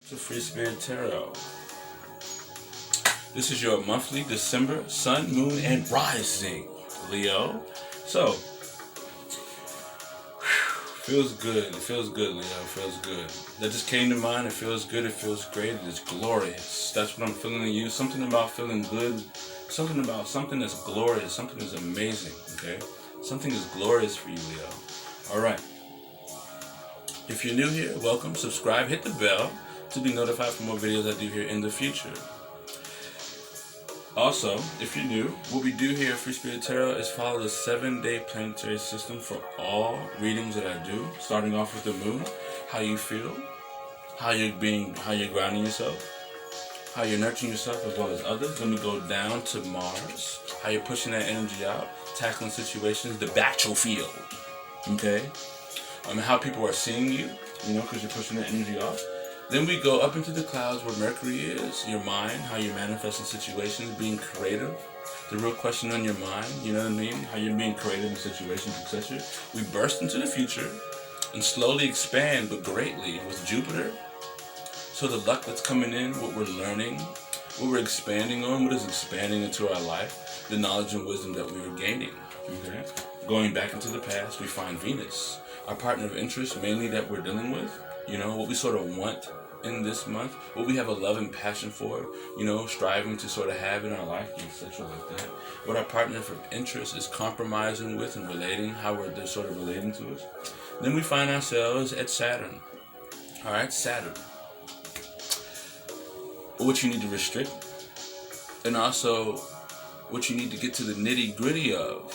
to Free Spirit Tarot. This is your monthly December Sun, Moon, and Rising, Leo. So, feels good. It feels good, Leo. It feels good. That just came to mind. It feels good. It feels great. It is glorious. That's what I'm feeling in you. Something about feeling good. Something about something that's glorious. Something that's amazing. Okay? Something is glorious for you, Leo. All right. If you're new here, welcome. Subscribe. Hit the bell to be notified for more videos I do here in the future. Also, if you're new, what we do here at Free Spirit Tarot is follow the 7-day planetary system for all readings that I do. Starting off with the moon, how you feel, how you're grounding yourself, how you're nurturing yourself as well as others. Then we go down to Mars, how you're pushing that energy out, tackling situations, the battlefield. Okay, how people are seeing you, because you're pushing that energy off. Then we go up into the clouds where Mercury is, your mind, how you're manifesting situations, being creative. The real question on your mind, you know what I mean? How you're being creative in situations, etc. We burst into the future and slowly expand, but greatly, with Jupiter. So the luck that's coming in, what we're learning, what we're expanding on, what is expanding into our life, the knowledge and wisdom that we are gaining. Okay? Going back into the past, we find Venus, our partner of interest, mainly that we're dealing with. What we sort of want in this month, what we have a love and passion for, striving to sort of have in our life, etc. like that. What our partner of interest is compromising with and relating, how they're sort of relating to us. Then we find ourselves at Saturn. All right, Saturn. What you need to restrict, and also what you need to get to the nitty-gritty of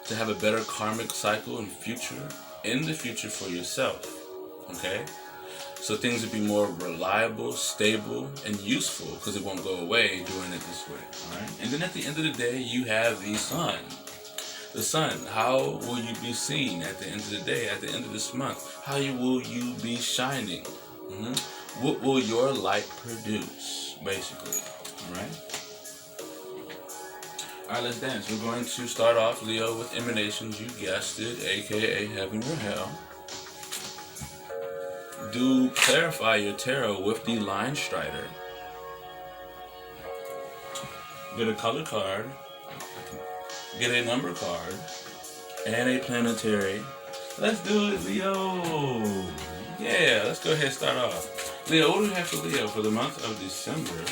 to have a better karmic cycle in the future for yourself. Okay? So things will be more reliable, stable, and useful because it won't go away doing it this way. Alright? And then at the end of the day, you have the sun. The sun, how will you be seen at the end of the day, at the end of this month? How will you be shining? What will your light produce, basically? Alright? Alright, let's dance. We're going to start off, Leo, with emanations. You guessed it, aka heaven or hell. Do clarify your tarot with the line strider. Get a color card, get a number card, and a planetary. Let's do it, Leo. Yeah, let's go ahead and start off. Leo, what do we have for Leo for the month of December?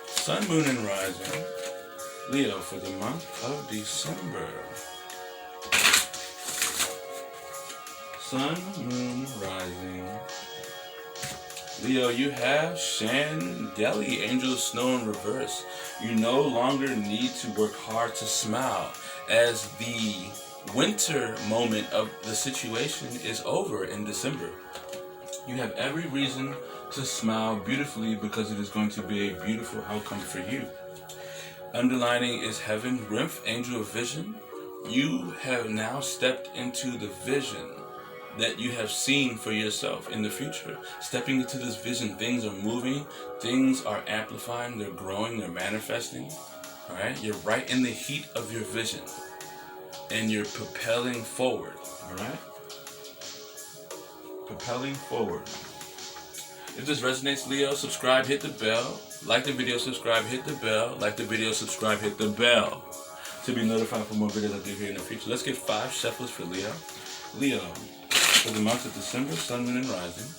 Sun, Moon, and Rising. Leo for the month of December. Sun, Moon, Rising. Leo, you have Chandeli, Angel of Snow in reverse. You no longer need to work hard to smile, as the winter moment of the situation is over in December. You have every reason to smile beautifully because it is going to be a beautiful outcome for you. Underlining is Heaven, Nymph, Angel of Vision. You have now stepped into the vision that you have seen for yourself in the future. Stepping into this vision, things are moving, things are amplifying, they're growing, they're manifesting. All right, you're right in the heat of your vision, and you're propelling forward. All right, propelling forward. If this resonates, Leo, subscribe, hit the bell, like the video, subscribe, hit the bell, like the video, subscribe, hit the bell to be notified for more videos I do here in the future. Let's get 5 shuffles for Leo. Leo, for the month of December, Sun, Moon, and Rising.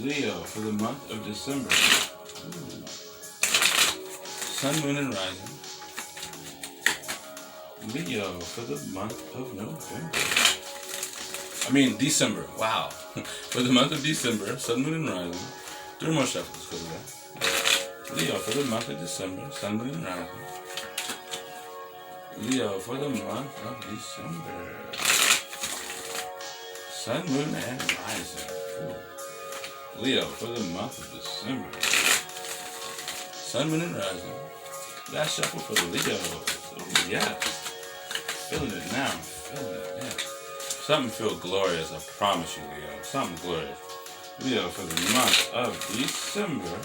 Leo, for the month of December. Sun, Moon, and Rising. Leo, for the month of December. Wow. For the month of December, Sun, Moon, and Rising. 3 more shuffles because of that. Leo, for the month of December, Sun, Moon, and Rising. Leo, for the month of December. Sun, Moon, and Rising. Ooh. Leo, for the month of December. Sun, Moon, and Rising. Last shuffle for the Leo. Oh, yeah. Feeling it now. Feeling it, yeah. Something feel glorious, I promise you, Leo. Something glorious. Leo, for the month of December.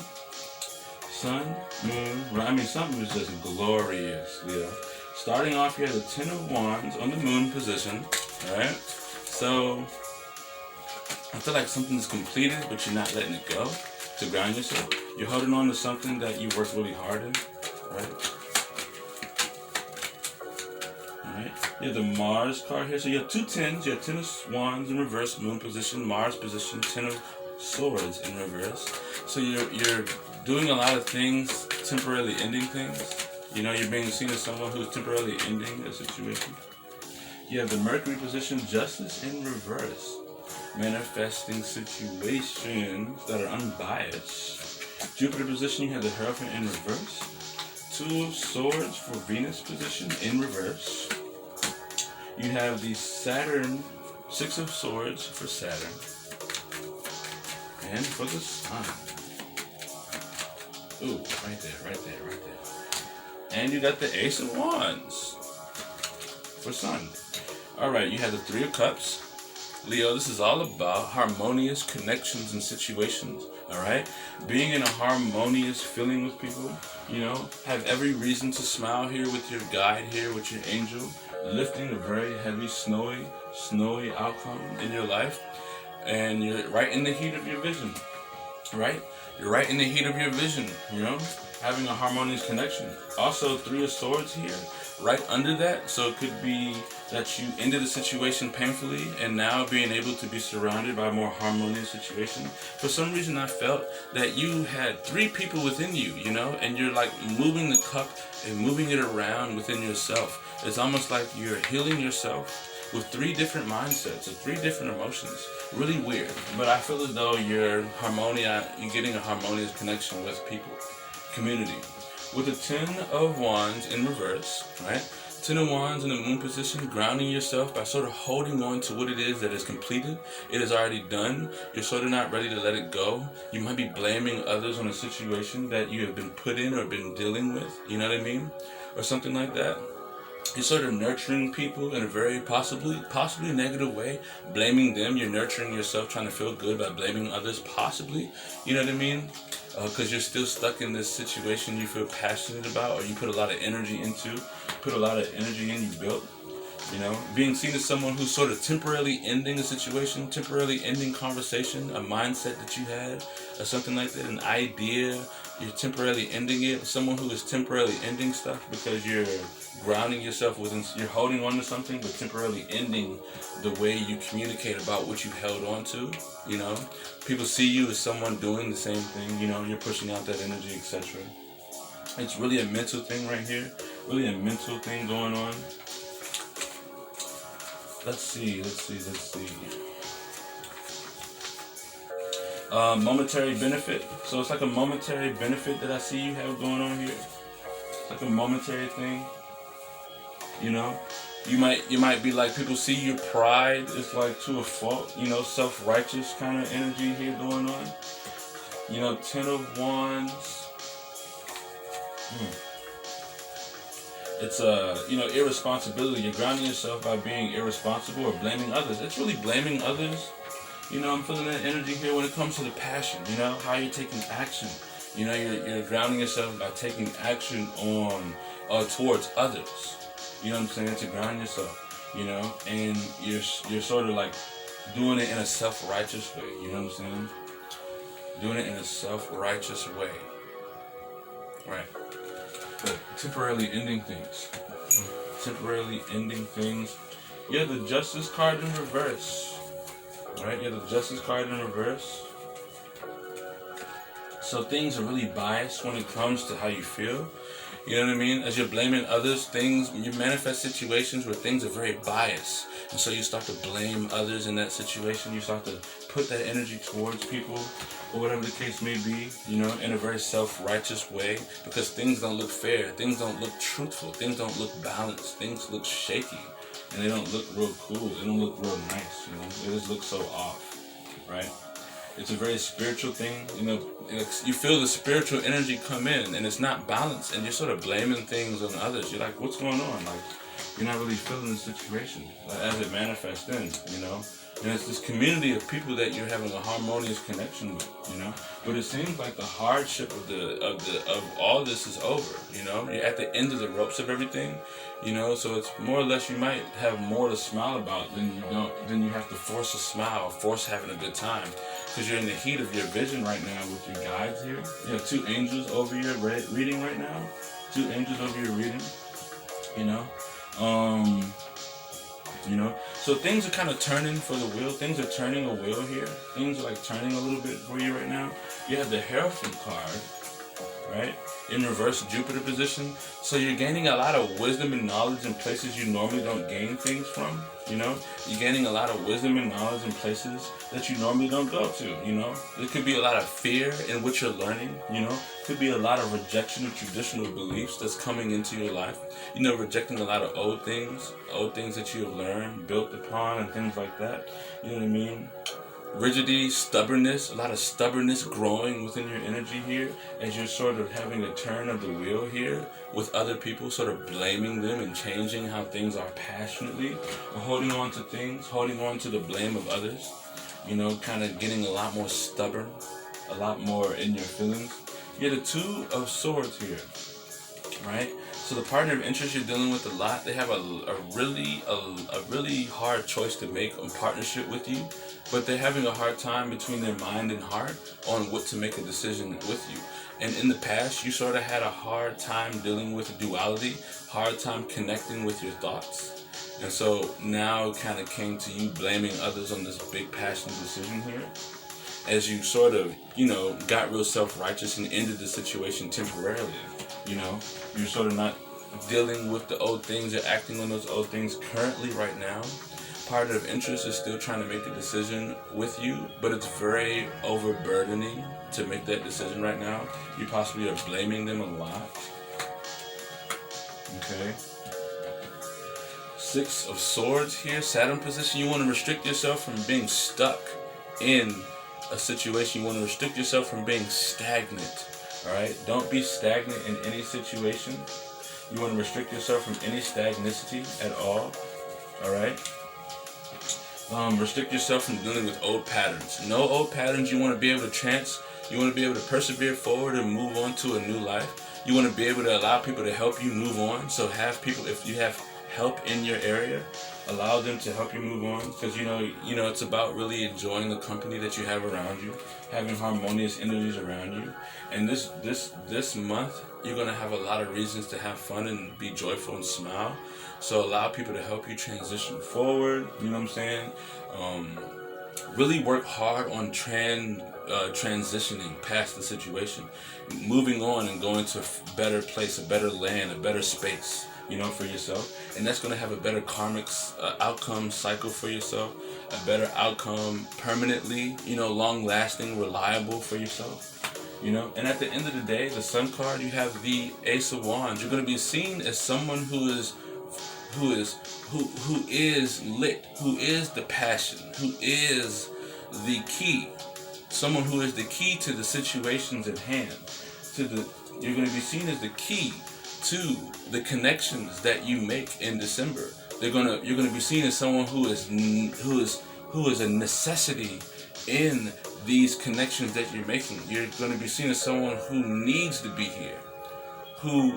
Sun, Moon, something is just glorious, Leo. Starting off here, the 10 of Wands on the Moon position. Alright? So, I feel like something's completed, but you're not letting it go to ground yourself. You're holding on to something that you worked really hard in, right? Alright, you have the Mars card here. So you have 2 tens. You have 10 of Wands in reverse, Moon position, Mars position, 10 of Swords in reverse. So you're doing a lot of things, temporarily ending things. You know, you're being seen as someone who's temporarily ending a situation. You have the Mercury position, Justice in reverse. Manifesting situations that are unbiased. Jupiter position, you have the Hierophant in reverse. 2 of Swords for Venus position in reverse. You have the Saturn, 6 of Swords for Saturn. And for the Sun. Ooh, right there. And you got the Ace of Wands for Sun. Alright, you have the 3 of Cups. Leo, this is all about harmonious connections and situations, alright? Being in a harmonious feeling with people, you know, have every reason to smile here with your guide here, with your angel, lifting a very heavy, snowy outcome in your life, and you're right in the heat of your vision, right? You're right in the heat of your vision, you know, having a harmonious connection. Also, 3 of Swords here, right under that, so it could be that you ended a situation painfully and now being able to be surrounded by a more harmonious situation. For some reason I felt that you had 3 people within you, you know, and you're like moving the cup and moving it around within yourself. It's almost like you're healing yourself with 3 different mindsets or 3 different emotions. Really weird, but I feel as though you're getting a harmonious connection with people, community. With the 10 of Wands in reverse, right? 10 of Wands in the Moon position, grounding yourself by sort of holding on to what it is that is completed. It is already done. You're sort of not ready to let it go. You might be blaming others on a situation that you have been put in or been dealing with, you know what I mean? Or something like that. You're sort of nurturing people in a very possibly negative way, blaming them. You're nurturing yourself, trying to feel good by blaming others, possibly, you know what I mean? Because you're still stuck in this situation you feel passionate about, or you put a lot of energy into, you built, you know, being seen as someone who's sort of temporarily ending a situation, temporarily ending conversation, a mindset that you had, or something like that, an idea, you're temporarily ending it, someone who is temporarily ending stuff because you're grounding yourself within, you're holding on to something, but temporarily ending the way you communicate about what you held on to, you know. People see you as someone doing the same thing, you know, you're pushing out that energy, etc. It's really a mental thing right here, really a mental thing going on. Let's see. Momentary benefit. So it's like a momentary benefit that I see you have going on here. It's like a momentary thing. You know, you might be like, people see your pride is like to a fault, you know, self-righteous kind of energy here going on. You know, 10 of Wands. It's you know, irresponsibility. You're grounding yourself by being irresponsible or blaming others. It's really blaming others. You know, I'm feeling that energy here when it comes to the passion, you know, how you're taking action. You know, you're grounding yourself by taking action on towards others. You know what I'm saying? To ground yourself, you know, and you're sort of like doing it in a self-righteous way. You know what I'm saying? Doing it in a self-righteous way. Right. But temporarily ending things. Temporarily ending things. You have the Justice card in reverse. Right? You have the Justice card in reverse. So things are really biased when it comes to how you feel. You know what I mean? As you're blaming others, you manifest situations where things are very biased. And so you start to blame others in that situation. You start to put that energy towards people, or whatever the case may be, you know, in a very self-righteous way, because things don't look fair. Things don't look truthful. Things don't look balanced. Things look shaky. And they don't look real cool. They don't look real nice, you know. They just look so off, right? It's a very spiritual thing, you know. You feel the spiritual energy come in, and it's not balanced, and you're sort of blaming things on others. You're like, what's going on? Like, you're not really feeling the situation as it manifests in, you know. And it's this community of people that you're having a harmonious connection with, you know. But it seems like the hardship of all this is over, you know. You're at the end of the ropes of everything, you know. So it's more or less you might have more to smile about than you have to force a smile, force having a good time, because you're in the heat of your vision right now with your guides here. You have 2 angels over your reading right now. 2 angels over your reading, you know. You know, so things are kind of turning for the wheel. Things are turning a wheel here. Things are like turning a little bit for you right now. You have the Hierophant card, right? In reverse Jupiter position. So you're gaining a lot of wisdom and knowledge in places you normally don't gain things from, you know? You're gaining a lot of wisdom and knowledge in places that you normally don't go to, you know? There could be a lot of fear in what you're learning, you know? Could be a lot of rejection of traditional beliefs that's coming into your life. You know, rejecting a lot of old things that you have learned, built upon, and things like that. You know what I mean? Rigidity, stubbornness, a lot of stubbornness growing within your energy here as you're sort of having a turn of the wheel here with other people, sort of blaming them and changing how things are passionately, or holding on to things, holding on to the blame of others, you know, kind of getting a lot more stubborn, a lot more in your feelings. You have the 2 of Swords here, right? So the partner of interest you're dealing with a lot, they have a really hard choice to make on partnership with you, but they're having a hard time between their mind and heart on what to make a decision with you. And in the past, you sort of had a hard time dealing with duality, hard time connecting with your thoughts. And so now it kind of came to you blaming others on this big passionate decision here. As you sort of, you know, got real self-righteous and ended the situation temporarily. You know, you're sort of not dealing with the old things, you're acting on those old things currently right now. Partner of interest is still trying to make a decision with you, but it's very overburdening to make that decision right now. You possibly are blaming them a lot. Okay. 6 of Swords here, Saturn position. You want to restrict yourself from being stuck in a situation. You want to restrict yourself from being stagnant. Alright? Don't be stagnant in any situation. You want to restrict yourself from any stagnicity at all. Alright? Restrict yourself from dealing with old patterns. No old patterns. You want to be able to you want to be able to persevere forward and move on to a new life. You want to be able to allow people to help you move on. So have people, if you have help in your area, allow them to help you move on, because you know it's about really enjoying the company that you have around you, having harmonious energies around you. And this month you're gonna have a lot of reasons to have fun and be joyful and smile. So allow people to help you transition forward. You know what I'm saying? Really work hard on transitioning past the situation, moving on and going to a better place, a better land, a better space, you know, for yourself. And that's going to have a better karmic outcome cycle for yourself, a better outcome permanently, you know, long lasting, reliable for yourself, you know. And at the end of the day, the Sun card, you have the Ace of Wands. You're going to be seen as someone who is lit, who is the passion, who is the key, someone who is the key to the situations at hand. You're going to be seen as the key to the connections that you make in December. You're going to be seen as someone who is a necessity in these connections that you're making. You're going to be seen as someone who needs to be here, who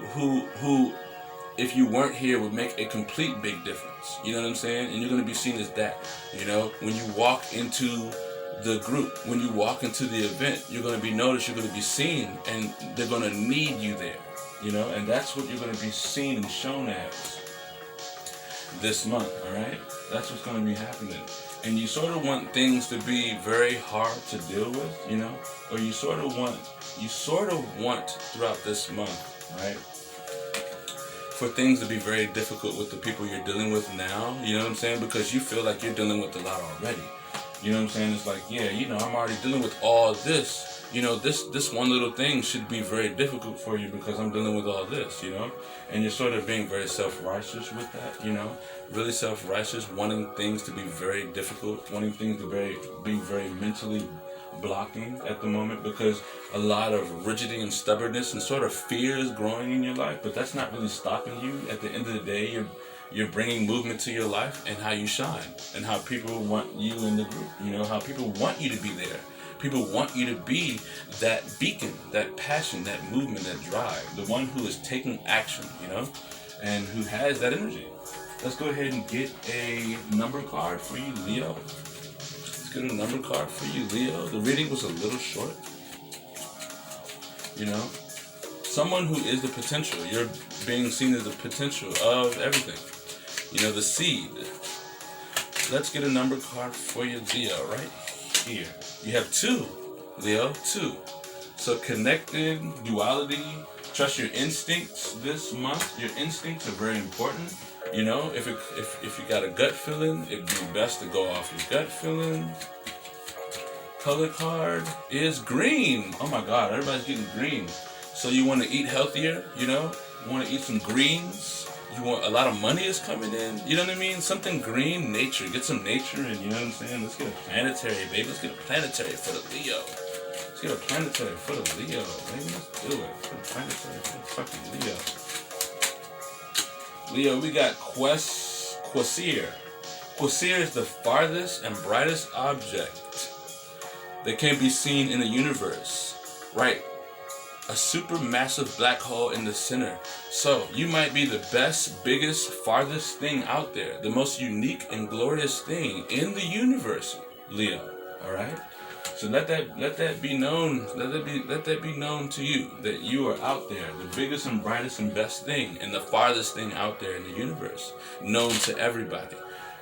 if you weren't here would make a complete big difference. You know what I'm saying? And you're going to be seen as that. You know, when you walk into the group, when you walk into the event, you're going to be noticed, you're going to be seen, and they're going to need you there. You know, and that's what you're going to be seen and shown as this month, alright? That's what's going to be happening. And you sort of want things to be very hard to deal with, you know? Or you sort of want throughout this month, right? For things to be very difficult with the people you're dealing with now, you know what I'm saying? Because you feel like you're dealing with a lot already. You know what I'm saying? It's like, yeah, you know, I'm already dealing with all this. You know, this one little thing should be very difficult for you because I'm dealing with all this, you know? And you're sort of being very self-righteous with that, you know? Really self-righteous, wanting things to be very difficult, wanting things to be very mentally blocking at the moment, because a lot of rigidity and stubbornness and sort of fear is growing in your life, but that's not really stopping you. At the end of the day, you're bringing movement to your life and how you shine and how people want you in the group. You know, how people want you to be there. People want you to be that beacon, that passion, that movement, that drive, the one who is taking action, you know, and who has that energy. Let's go ahead and get a number card for you, Leo. Let's get a number card for you, Leo. The reading was a little short. You know, someone who is the potential. You're being seen as the potential of everything. You know, the seed. Let's get a number card for you, Leo, right here. You have 2, Leo, 2. So connected, duality, trust your instincts this month. Your instincts are very important. You know, if you got a gut feeling, it'd be best to go off your gut feeling. Color card is green. Oh my God, everybody's getting green. So you want to eat healthier, you know? You want to eat some greens. You want a lot of money is coming in. You know what I mean? Something green, nature. Get some nature in, you know what I'm saying? Let's get a planetary, baby. Let's get a planetary for the Leo. Let's get a planetary for the Leo, baby. Let's do it. For the planetary for the fucking Leo. Leo, we got Quasir. Quasir is the farthest and brightest object that can be seen in the universe. Right. A supermassive black hole in the center. So you might be the best, biggest, farthest thing out there. The most unique and glorious thing in the universe, Leo. Alright? So let that be known. Let that be known to you that you are out there, the biggest and brightest and best thing and the farthest thing out there in the universe. Known to everybody.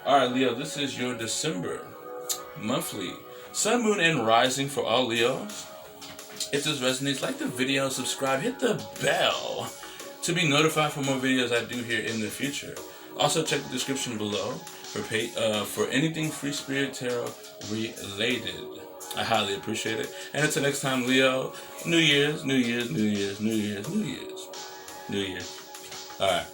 Alright, Leo, this is your December monthly Sun, Moon, and Rising for all Leos. If this resonates, like the video, subscribe, hit the bell to be notified for more videos I do here in the future. Also, check the description below for anything Free Spirit Tarot related. I highly appreciate it. And until next time, Leo, New Year's. All right.